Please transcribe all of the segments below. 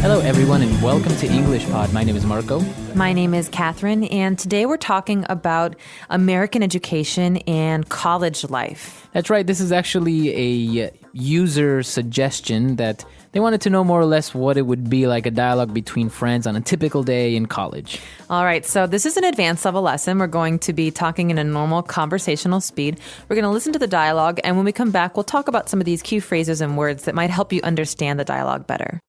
Hello, everyone, and welcome to English Pod. My name is Marco. My name is Catherine, and today we're talking about American education and college life. That's right. This is actually a user suggestion that they wanted to know more or less what it would be like a dialogue between friends on a typical day in college. All right, so this is an advanced level lesson. We're going to be talking in a normal conversational speed. We're going to listen to the dialogue, and when we come back, we'll talk about some of these key phrases and words that might help you understand the dialogue better.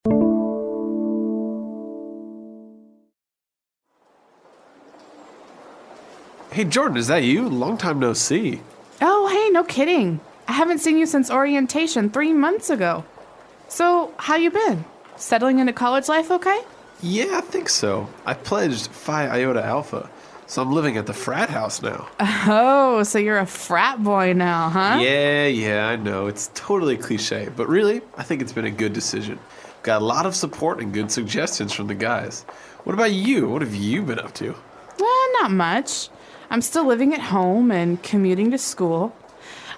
Hey, Jordan, is that you? Long time no see. Oh, hey, no kidding. I haven't seen you since orientation 3 months ago. So, how you been? Settling into college life okay? Yeah, I think so. I pledged Phi Iota Alpha, so I'm living at the frat house now. Oh, so you're a frat boy now, huh? Yeah, I know. It's totally cliche, but really, I think it's been a good decision. Got a lot of support and good suggestions from the guys. What about you? What have you been up to? Well, not much. I'm still living at home and commuting to school.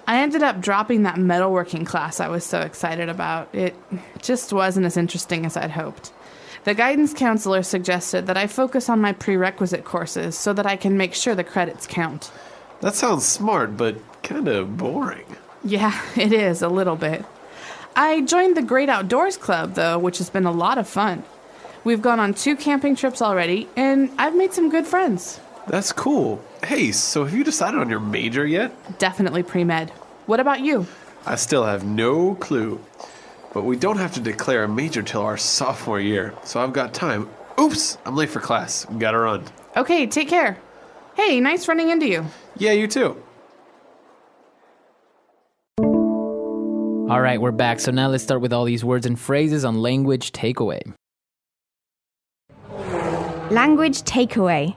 I ended up dropping that metalworking class I was so excited about. It just wasn't as interesting as I'd hoped. The guidance counselor suggested that I focus on my prerequisite courses so that I can make sure the credits count. That sounds smart, but kind of boring. Yeah, it is, a little bit. I joined the Great Outdoors Club, though, which has been a lot of fun. We've gone on 2 camping trips already, and I've made some good friends. That's cool. Hey, so have you decided on your major yet? Definitely pre-med. What about you? I still have no clue. But we don't have to declare a major till our sophomore year, so I've got time. Oops, I'm late for class. Gotta run. Okay, take care. Hey, nice running into you. Yeah, you too. All right, we're back. So now let's start with all these words and phrases on language takeaway. Language takeaway.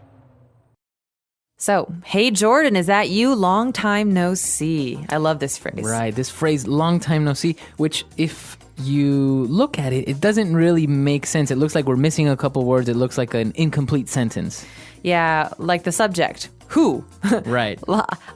So, hey Jordan, is that you? Long time no see. I love this phrase. Right, this phrase, long time no see, which if you look at it, it doesn't really make sense. It looks like we're missing a couple words. It looks like an incomplete sentence. Yeah, like the subject. Who? Right.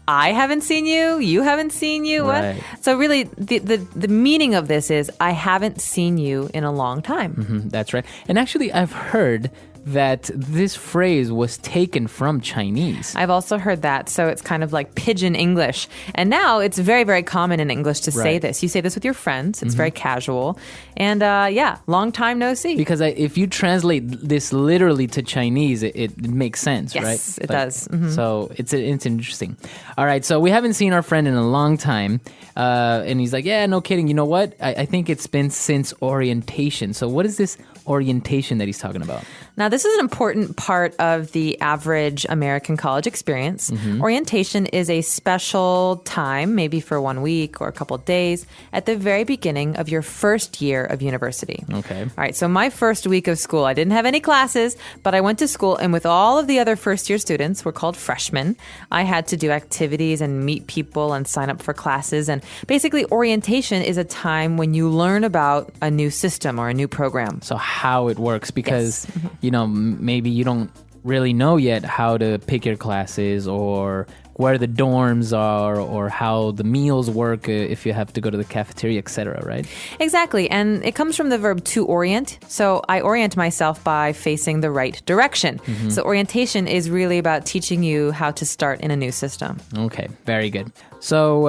I haven't seen you. You haven't seen you. What? Right. So really, the meaning of this is I haven't seen you in a long time. That's right. And actually, I've heard that this phrase was taken from Chinese. I've also heard that. So it's kind of like pidgin English. And now it's very, very common in English to say Right. this. You say this with your friends. It's very casual. And yeah, long time no see. Because if you translate this literally to Chinese, it makes sense, Yes, right? it does. Mhm. So it's interesting. All right, so we haven't seen our friend in a long time. And he's like, yeah, no kidding. You know what? I think it's been since orientation. So what is this orientation that he's talking about? Now, this is an important part of the average American college experience. Orientation is a special time, maybe for 1 week or a couple of days, at the very beginning of your first year of university. Okay. All right, so my first week of school, I didn't have any classes, but I went to school, and with all of the other first-year students, we're called freshmen, I had to do activities and meet people and sign up for classes. And basically, orientation is a time when you learn about a new system or a new program. So how it works, because, you know, maybe you don't really know yet how to pick your classes or where the dorms are or how the meals work if you have to go to the cafeteria, etc., right? Exactly. And it comes from the verb to orient. So I orient myself by facing the right direction. So orientation is really about teaching you how to start in a new system. Okay, very good. So,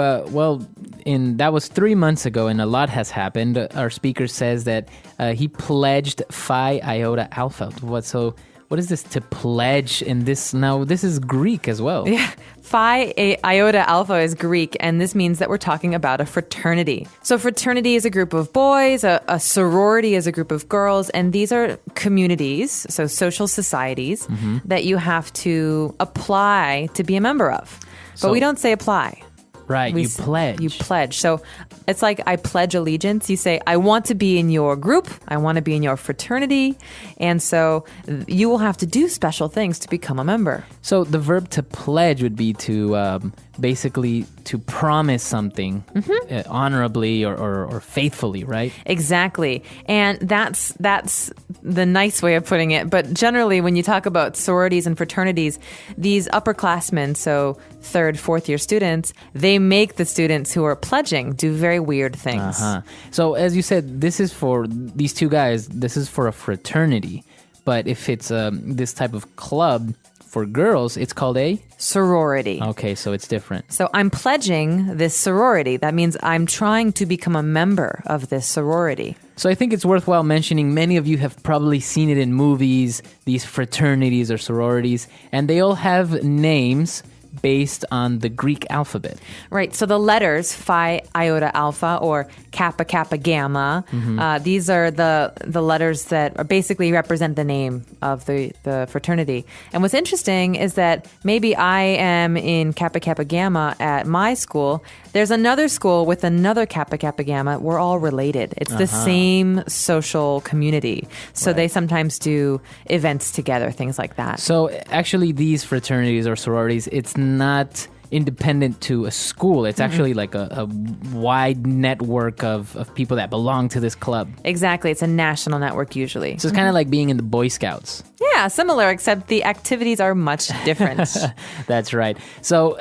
that was 3 months ago, and a lot has happened. Our speaker says that he pledged Phi Iota Alpha. What is this to pledge in this? Now, this is Greek as well. Yeah. Phi Iota Alpha is Greek, and this means that we're talking about a fraternity. So fraternity is a group of boys, a sorority is a group of girls, and these are communities, so social societies, that you have to apply to be a member of. But So- we don't say apply. Right, you pledge. You pledge. So it's like I pledge allegiance. You say, I want to be in your group. I want to be in your fraternity. And so you will have to do special things to become a member. So the verb to pledge would be to basically to promise something honorably or faithfully, right? Exactly. And that's the nice way of putting it. But generally, when you talk about sororities and fraternities, these upperclassmen, so third, fourth year students, they make the students who are pledging do very weird things. So as you said, this is for these two guys. This is for a fraternity. But if it's this type of club for girls, it's called a Sorority. Okay, so it's different. So I'm pledging this sorority. That means I'm trying to become a member of this sorority. So I think it's worthwhile mentioning many of you have probably seen it in movies, these fraternities or sororities, and they all have names based on the Greek alphabet. Right. So the letters Phi, Iota, Alpha, or Kappa, Kappa, Gamma, these are the letters that are basically represent the name of the fraternity. And what's interesting is that maybe I am in Kappa, Kappa, Gamma at my school. There's another school with another Kappa, Kappa, Gamma. We're all related. It's the same social community. So they sometimes do events together, things like that. So actually these fraternities or sororities, it's not independent to a school. It's actually like a wide network of people that belong to this club. Exactly. It's a national network usually. So it's kind of like being in the Boy Scouts. Yeah, similar, except the activities are much different. That's right. So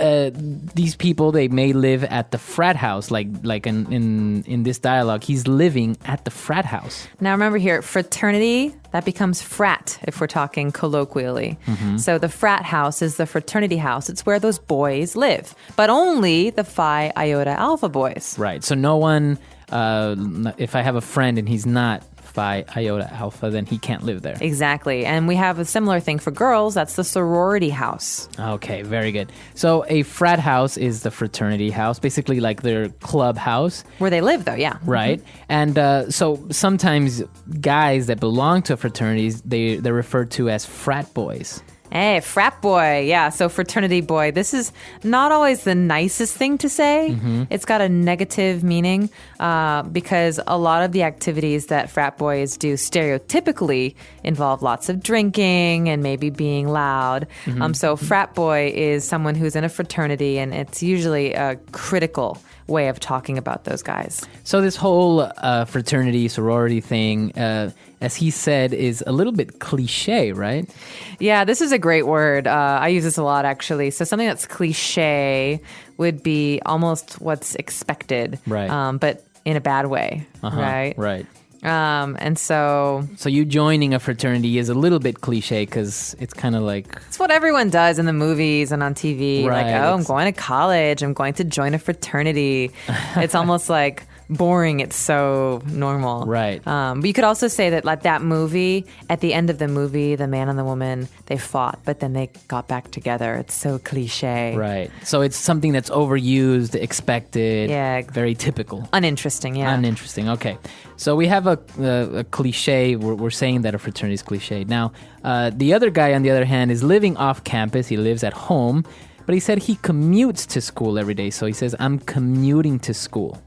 these people, they may live at the frat house, like in this dialogue. He's living at the frat house. Now remember here, fraternity, that becomes frat if we're talking colloquially. So the frat house is the fraternity house. It's where those boys live, but only the Phi Iota Alpha boys. Right. So no one, if I have a friend and he's not Phi Iota Alpha, then he can't live there. Exactly. And we have a similar thing for girls. That's the sorority house. Okay, very good. So a frat house is the fraternity house, basically like their club house. Where they live, though, yeah. Right. And so sometimes guys that belong to fraternities, they're referred to as frat boys. Hey, frat boy. Yeah, so fraternity boy. This is not always the nicest thing to say. It's got a negative meaning because a lot of the activities that frat boys do stereotypically involve lots of drinking and maybe being loud. So frat boy is someone who's in a fraternity, and it's usually a critical way of talking about those guys. So this whole fraternity, sorority thing, as he said, is a little bit cliche, right? Yeah, this is a great word. I use this a lot, actually. So something that's cliche would be almost what's expected, Right. But in a bad way, right? Right. And so you joining a fraternity is a little bit cliche because it's kind of like... it's what everyone does in the movies and on TV. Right, Like, I'm going to college. I'm going to join a fraternity. It's almost like boring. It's so normal. Right. But you could also say that like that movie, at the end of the movie, the man and the woman, they fought, but then they got back together. It's so cliche. Right. So it's something that's overused, expected, Yeah. very typical. Uninteresting, yeah. Uninteresting. Okay. So we have a cliche. We're saying that a fraternity is cliche. Now, the other guy, on the other hand, is living off campus. He lives at home, but he said he commutes to school every day. So he says, I'm commuting to school.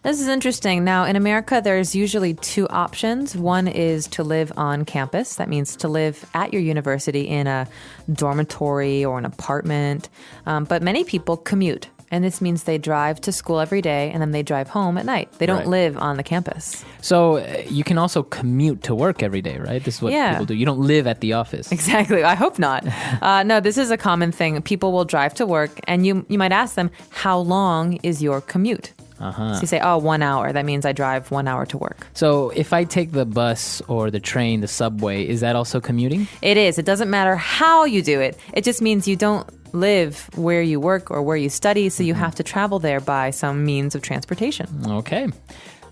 This is interesting. Now, in America, there's usually two options. One is to live on campus. That means to live at your university in a dormitory or an apartment. But many people commute. And this means they drive to school every day and then they drive home at night. They don't Right. live on the campus. So you can also commute to work every day, right? This is what Yeah. people do. You don't live at the office. Exactly. I hope not. No, this is a common thing. People will drive to work and you might ask them, how long is your commute? So you say, 1 hour. That means I drive 1 hour to work. So if I take the bus or the train, the subway, is that also commuting? It is. It doesn't matter how you do it. It just means you don't live where you work or where you study, so you have to travel there by some means of transportation. Okay.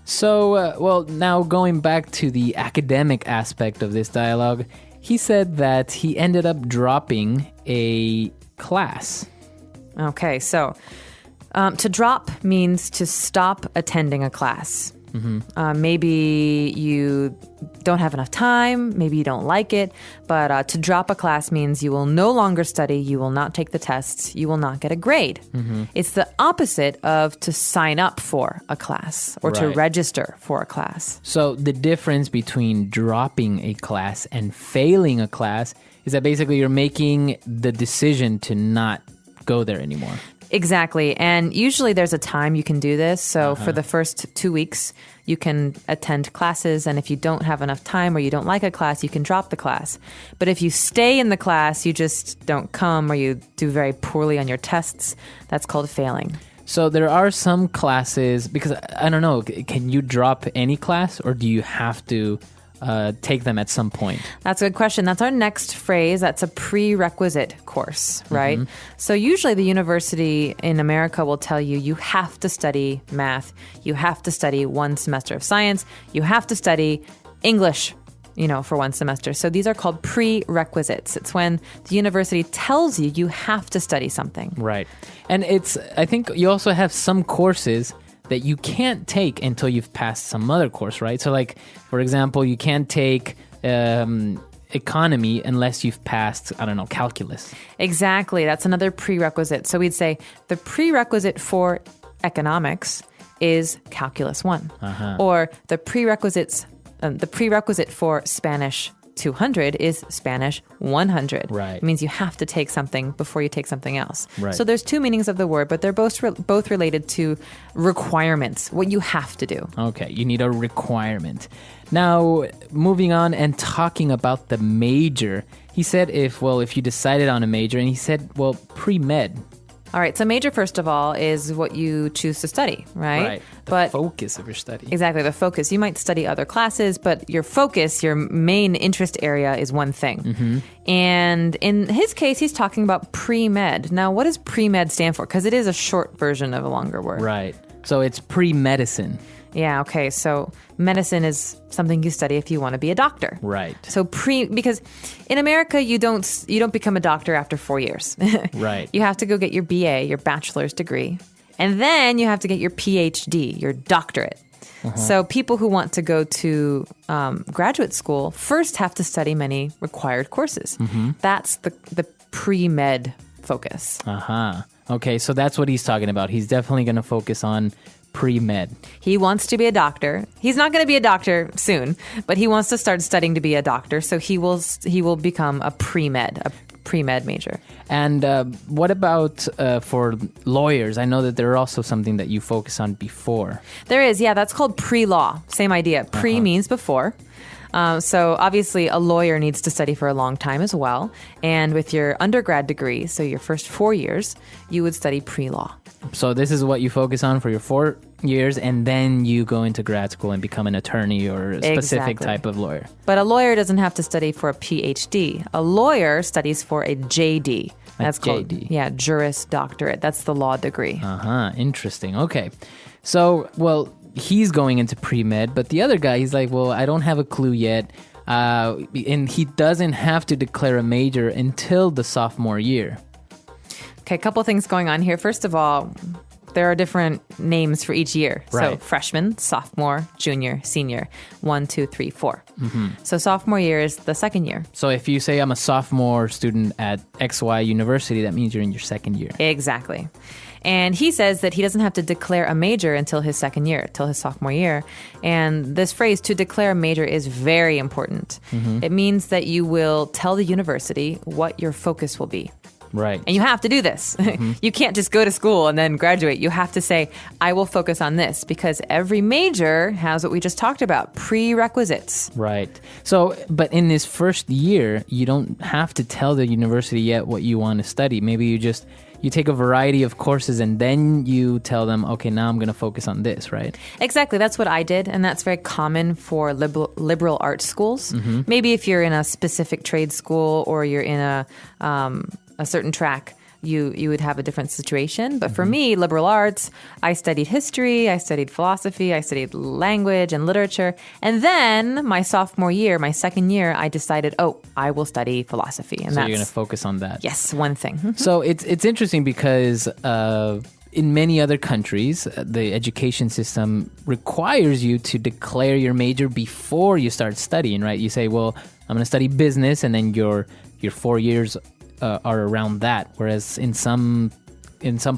So, well, now going back to the academic aspect of this dialogue, he said that he ended up dropping a class. Okay, so to drop means to stop attending a class. Maybe you don't have enough time, maybe you don't like it, but to drop a class means you will no longer study, you will not take the tests, you will not get a grade. It's the opposite of to sign up for a class or to Right. register for a class. So the difference between dropping a class and failing a class is that basically you're making the decision to not go there anymore. Exactly. And usually there's a time you can do this. So for the first 2 weeks, you can attend classes. And if you don't have enough time or you don't like a class, you can drop the class. But if you stay in the class, you just don't come or you do very poorly on your tests, that's called failing. So there are some classes, because I don't know, can you drop any class or do you have to take them at some point? That's a good question. That's our next phrase. That's a prerequisite course, right? So usually the university in America will tell you you have to study math, you have to study 1 semester of science, you have to study English, for 1 semester. So these are called prerequisites. It's when the university tells you you have to study something. Right. And I think you also have some courses that you can't take until you've passed some other course, right? So like, for example, you can't take economy unless you've passed, I don't know, calculus. Exactly. That's another prerequisite. So we'd say the prerequisite for economics is calculus 1. Or the prerequisite for Spanish 200 is Spanish 100. Right. It means you have to take something before you take something else. Right. So there's 2 meanings of the word, but they're both related to requirements, what you have to do. Okay, you need a requirement. Now, moving on and talking about the major, he said if you decided on a major, and he said, pre-med. All right, so major, first of all, is what you choose to study, right? Right, the focus of your study. Exactly, the focus. You might study other classes, but your focus, your main interest area is one thing. And in his case, he's talking about pre-med. Now, what does pre-med stand for? Because it is a short version of a longer word. Right, so it's pre-medicine. Yeah, okay, so medicine is something you study if you want to be a doctor. Right. So because in America you don't become a doctor after 4 years. Right. You have to go get your BA, your bachelor's degree, and then you have to get your PhD, your doctorate. So people who want to go to graduate school first have to study many required courses. That's the pre-med focus. Okay, so that's what he's talking about. He's definitely going to focus on pre-med. He wants to be a doctor. He's not going to be a doctor soon, but he wants to start studying to be a doctor. So he will become a pre-med major. And what about for lawyers? I know that there are also something that you focus on before. There is, yeah. That's called pre-law. Same idea. Pre means before. So obviously a lawyer needs to study for a long time as well. And with your undergrad degree, so your first 4 years, you would study pre-law. So this is what you focus on for your 4 years, and then you go into grad school and become an attorney or a specific type of lawyer. But a lawyer doesn't have to study for a PhD. A lawyer studies for a JD. That's called Juris Doctorate. That's the law degree. Interesting. Okay. So, he's going into pre-med, but the other guy, he's like, I don't have a clue yet. And he doesn't have to declare a major until the sophomore year. Okay, a couple things going on here. First of all, there are different names for each year. Right. So freshman, sophomore, junior, senior. 1, 2, 3, 4. So sophomore year is the second year. So if you say I'm a sophomore student at XY University, that means you're in your second year. Exactly. And he says that he doesn't have to declare a major until his second year, till his sophomore year. And this phrase, to declare a major, is very important. It means that you will tell the university what your focus will be. Right. And you have to do this. You can't just go to school and then graduate. You have to say, I will focus on this, because every major has what we just talked about, prerequisites. Right. So, but in this first year, you don't have to tell the university yet what you want to study. Maybe you take a variety of courses and then you tell them, okay, now I'm going to focus on this, right? Exactly. That's what I did. And that's very common for liberal arts schools. Maybe if you're in a specific trade school or you're in a certain track, you would have a different situation. But for me, liberal arts, I studied history, I studied philosophy, I studied language and literature. And then my sophomore year, my second year, I decided, I will study philosophy. And so you're going to focus on that. Yes, one thing. So it's interesting because in many other countries, the education system requires you to declare your major before you start studying, right? You say, I'm going to study business, and then your 4 years are around that. Whereas in some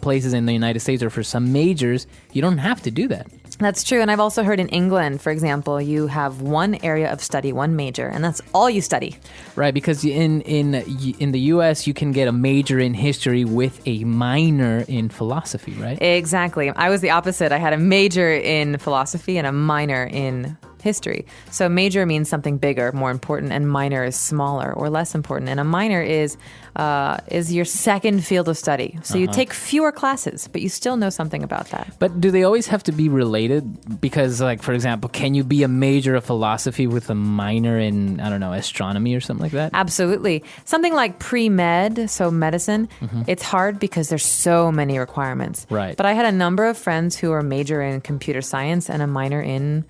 places in the United States, or for some majors, you don't have to do that. That's true. And I've also heard in England, for example, you have one area of study, one major, and that's all you study. Right, because in the U.S. you can get a major in history with a minor in philosophy, right? Exactly. I was the opposite. I had a major in philosophy and a minor in history. So major means something bigger, more important, and minor is smaller or less important. And a minor is your second field of study. So you take fewer classes, but you still know something about that. But do they always have to be related? Because, like, for example, can you be a major of philosophy with a minor in, I don't know, astronomy or something like that? Absolutely. Something like pre-med, so medicine, it's hard because there's so many requirements. Right. But I had a number of friends who are major in computer science and a minor in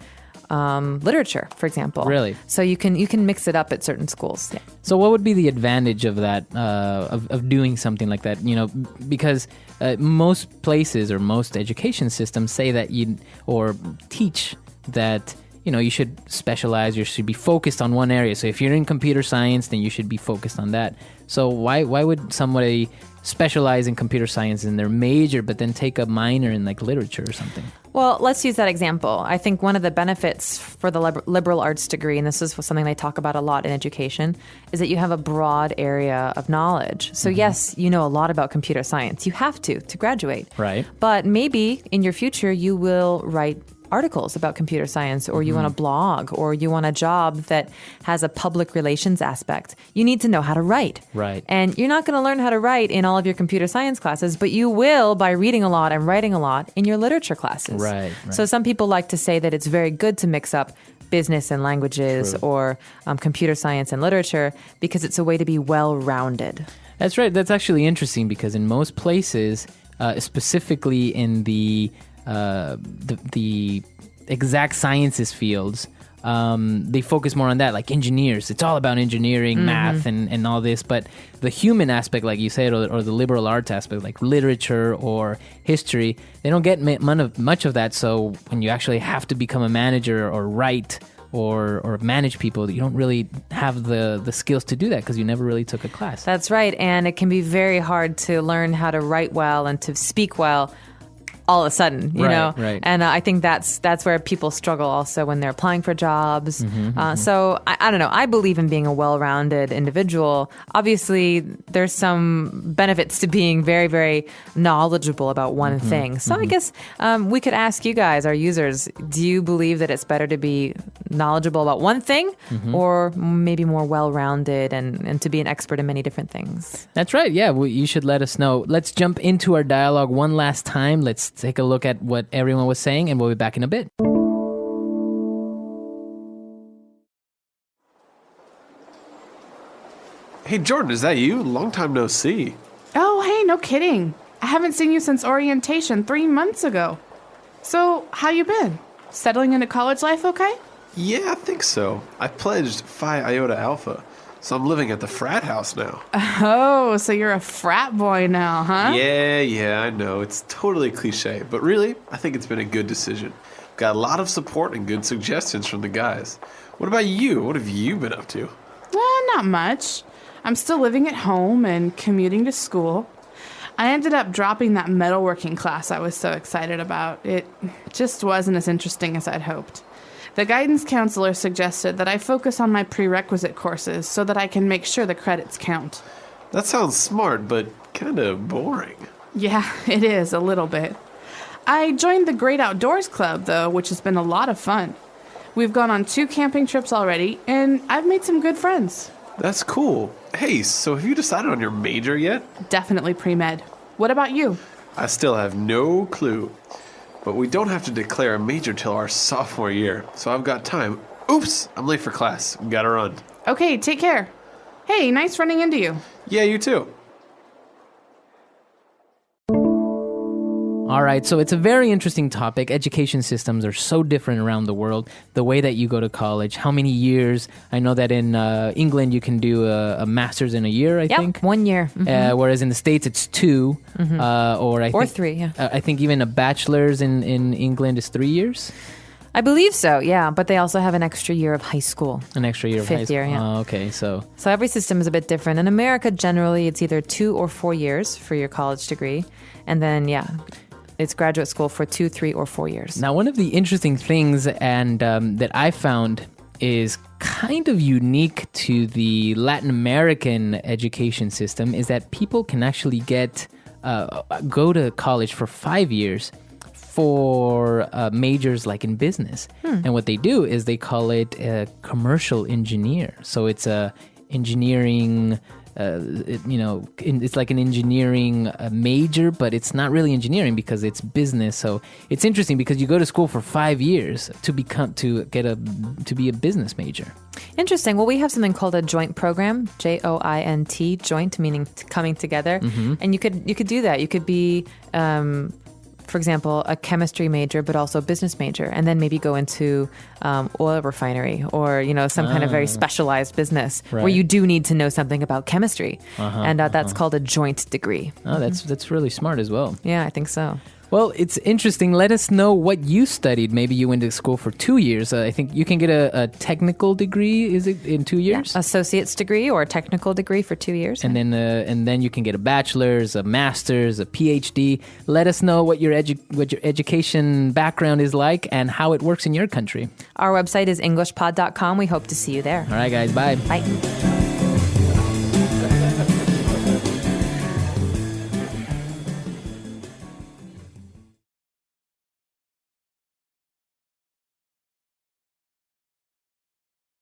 literature, for example. Really? So you can mix it up at certain schools. Yeah. So what would be the advantage of that, of doing something like that? You know, because most places or most education systems say that or teach that, you know, you should specialize, you should be focused on one area. So if you're in computer science, then you should be focused on that. So why would somebody specialize in computer science in their major, but then take a minor in like literature or something? Well, let's use that example. I think one of the benefits for the liberal arts degree, and this is something they talk about a lot in education, is that you have a broad area of knowledge. So yes, you know a lot about computer science. You have to graduate. Right. But maybe in your future you will write articles about computer science, or you want a blog, or you want a job that has a public relations aspect. You need to know how to write. Right. And you're not going to learn how to write in all of your computer science classes, but you will by reading a lot and writing a lot in your literature classes. Right. So some people like to say that it's very good to mix up business and languages or computer science and literature because it's a way to be well-rounded. That's right. That's actually interesting because in most places, specifically in the exact sciences fields, they focus more on that, like engineers. It's all about engineering, math, and all this. But the human aspect, like you said, or the liberal arts aspect, like literature or history, they don't get much of that. So when you actually have to become a manager or write or manage people, you don't really have the skills to do that because you never really took a class. That's right. And it can be very hard to learn how to write well and to speak well all of a sudden, you know? Right. And I think that's where people struggle also when they're applying for jobs. So I don't know. I believe in being a well-rounded individual. Obviously, there's some benefits to being very, very knowledgeable about one thing. So I guess we could ask you guys, our users, do you believe that it's better to be knowledgeable about one thing or maybe more well-rounded and to be an expert in many different things? That's right. Yeah, you should let us know. Let's jump into our dialogue one last time. Let's take a look at what everyone was saying, and we'll be back in a bit. Hey, Jordan, is that you? Long time no see. Oh, hey, no kidding. I haven't seen you since orientation 3 months ago. So, how you been? Settling into college life okay? Yeah, I think so. I pledged Phi Iota Alpha, so I'm living at the frat house now. Oh, so you're a frat boy now, huh? Yeah, I know. It's totally cliche, but really, I think it's been a good decision. Got a lot of support and good suggestions from the guys. What about you? What have you been up to? Not much. I'm still living at home and commuting to school. I ended up dropping that metalworking class I was so excited about. It just wasn't as interesting as I'd hoped. The guidance counselor suggested that I focus on my prerequisite courses so that I can make sure the credits count. That sounds smart, but kind of boring. Yeah, it is, a little bit. I joined the Great Outdoors Club, though, which has been a lot of fun. We've gone on 2 camping trips already, and I've made some good friends. That's cool. Hey, so have you decided on your major yet? Definitely pre-med. What about you? I still have no clue. But we don't have to declare a major till our sophomore year, so I've got time. Oops, I'm late for class. Gotta run. Okay, take care. Hey, nice running into you. Yeah, you too. All right, so it's a very interesting topic. Education systems are so different around the world. The way that you go to college, how many years. I know that in England you can do a master's in a year, I think. 1 year. Whereas in the States it's 2, or 3, yeah. I think even a bachelor's in England is 3 years. I believe so, yeah. But they also have an extra year of high school. An extra year of high Fifth school. year, yeah. Oh, okay, so every system is a bit different. In America, generally, it's either 2 or 4 years for your college degree. And then, It's graduate school for 2, 3, or 4 years. Now, one of the interesting things and that I found is kind of unique to the Latin American education system is that people can actually go to college for 5 years for majors like in business. And what they do is they call it a commercial engineer. So it's a engineering, it's like an engineering major, but it's not really engineering because it's business. So it's interesting because you go to school for 5 years to be a business major. Interesting. Well, we have something called a joint program, JOINT, joint meaning coming together. And you could do that. You could be, for example, a chemistry major, but also a business major, and then maybe go into oil refinery or, some kind of very specialized business where you do need to know something about chemistry. And that's called a joint degree. Oh, that's really smart as well. Yeah, I think so. Well, it's interesting. Let us know what you studied. Maybe you went to school for 2 years. I think you can get a technical degree. Is it in 2 years? Yeah. Associate's degree or a technical degree for 2 years. And then you can get a bachelor's, a master's, a PhD. Let us know what your education background is like and how it works in your country. Our website is englishpod.com. We hope to see you there. All right, guys. Bye. Bye.